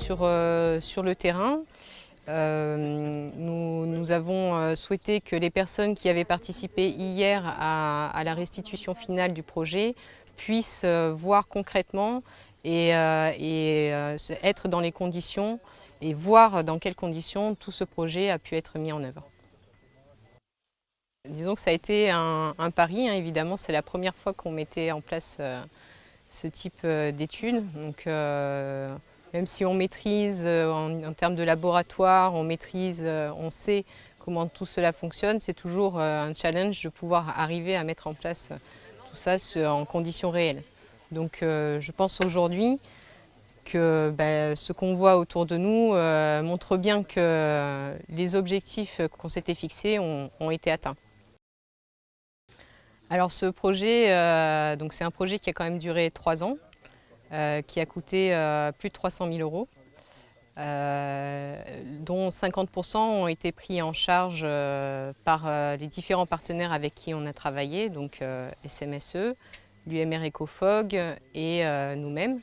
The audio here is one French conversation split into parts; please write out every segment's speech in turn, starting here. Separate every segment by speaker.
Speaker 1: sur le terrain. Nous avons souhaité que les personnes qui avaient participé hier à la restitution finale du projet puissent voir concrètement et être dans les conditions et voir dans quelles conditions tout ce projet a pu être mis en œuvre. Disons que ça a été un pari, hein, évidemment, c'est la première fois qu'on mettait en place ce type d'études. Donc, même si on maîtrise en termes de laboratoire, on sait comment tout cela fonctionne, c'est toujours un challenge de pouvoir arriver à mettre en place tout ça en conditions réelles. Donc je pense aujourd'hui que ce qu'on voit autour de nous montre bien que les objectifs qu'on s'était fixés ont été atteints. Alors ce projet, c'est un projet qui a quand même duré 3 ans. Qui a coûté plus de 300 000 €, dont 50% ont été pris en charge par les différents partenaires avec qui on a travaillé, donc SMSE, l'UMR Ecofog et nous-mêmes.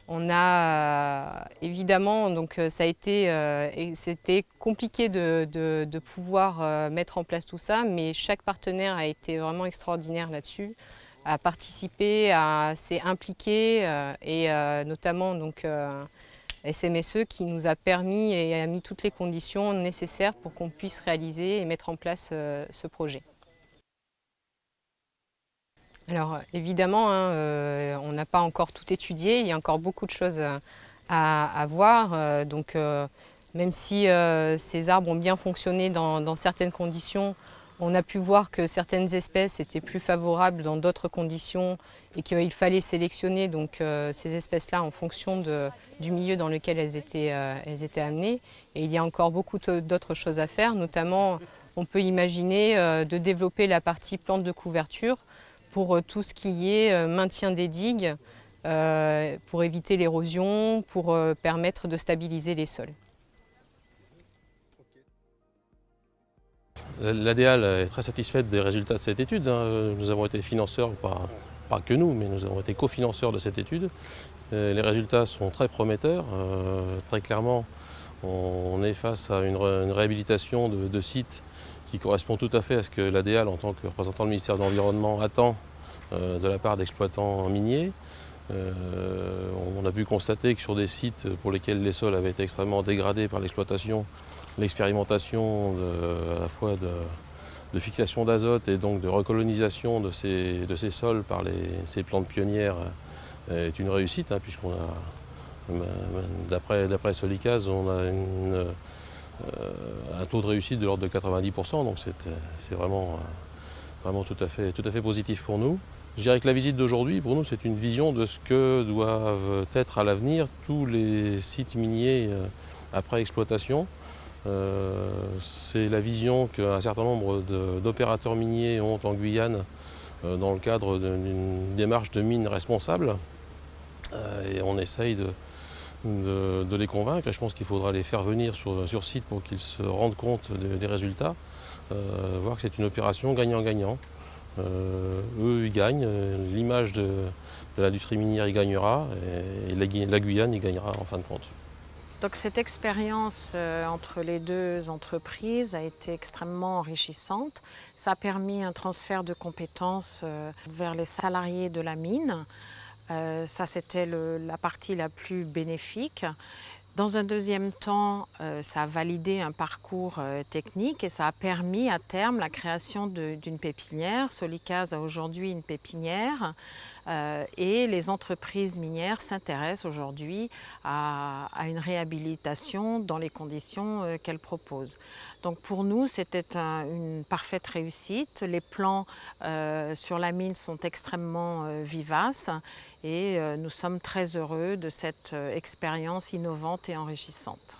Speaker 1: On a évidemment, donc c'était compliqué de pouvoir mettre en place tout ça, mais chaque partenaire a été vraiment extraordinaire là-dessus, a participé, s'est impliqué et notamment donc SMSE qui nous a permis et a mis toutes les conditions nécessaires pour qu'on puisse réaliser et mettre en place ce projet. Alors évidemment, hein, on n'a pas encore tout étudié, il y a encore beaucoup de choses à voir. Même si ces arbres ont bien fonctionné dans certaines conditions, on a pu voir que certaines espèces étaient plus favorables dans d'autres conditions et qu'il fallait sélectionner donc, ces espèces-là en fonction du milieu dans lequel elles étaient amenées. Et il y a encore beaucoup d'autres choses à faire, notamment on peut imaginer de développer la partie plante de couverture pour tout ce qui est maintien des digues, pour éviter l'érosion, pour permettre de stabiliser les sols.
Speaker 2: L'ADEAL est très satisfaite des résultats de cette étude. Nous avons été financeurs, pas que nous, mais nous avons été cofinanceurs de cette étude. Les résultats sont très prometteurs. Très clairement, on est face à une réhabilitation de sites qui correspond tout à fait à ce que l'ADEAL, en tant que représentant du ministère de l'Environnement, attend de la part d'exploitants miniers. On a pu constater que sur des sites pour lesquels les sols avaient été extrêmement dégradés par l'exploitation, l'expérimentation à la fois de fixation d'azote et donc de recolonisation de ces sols par ces plantes pionnières est une réussite, hein, puisqu'on a, d'après Solicase, on a un taux de réussite de l'ordre de 90%, donc c'est vraiment tout à fait positif pour nous. Je dirais que la visite d'aujourd'hui, pour nous, c'est une vision de ce que doivent être à l'avenir tous les sites miniers après exploitation. C'est la vision qu'un certain nombre d'opérateurs miniers ont en Guyane dans le cadre d'une démarche de mine responsable. Et on essaye de les convaincre. Et je pense qu'il faudra les faire venir sur site pour qu'ils se rendent compte des résultats, voir que c'est une opération gagnant-gagnant. Eux, ils gagnent, l'image de l'industrie minière y gagnera et la Guyane y gagnera en fin de compte.
Speaker 3: Donc cette expérience entre les deux entreprises a été extrêmement enrichissante. Ça a permis un transfert de compétences vers les salariés de la mine. Ça, c'était la partie la plus bénéfique. Dans un deuxième temps, ça a validé un parcours technique et ça a permis à terme la création d'une pépinière. Solicase a aujourd'hui une pépinière et les entreprises minières s'intéressent aujourd'hui à une réhabilitation dans les conditions qu'elles proposent. Donc pour nous, c'était une parfaite réussite. Les plans sur la mine sont extrêmement vivaces et nous sommes très heureux de cette expérience innovante et enrichissante.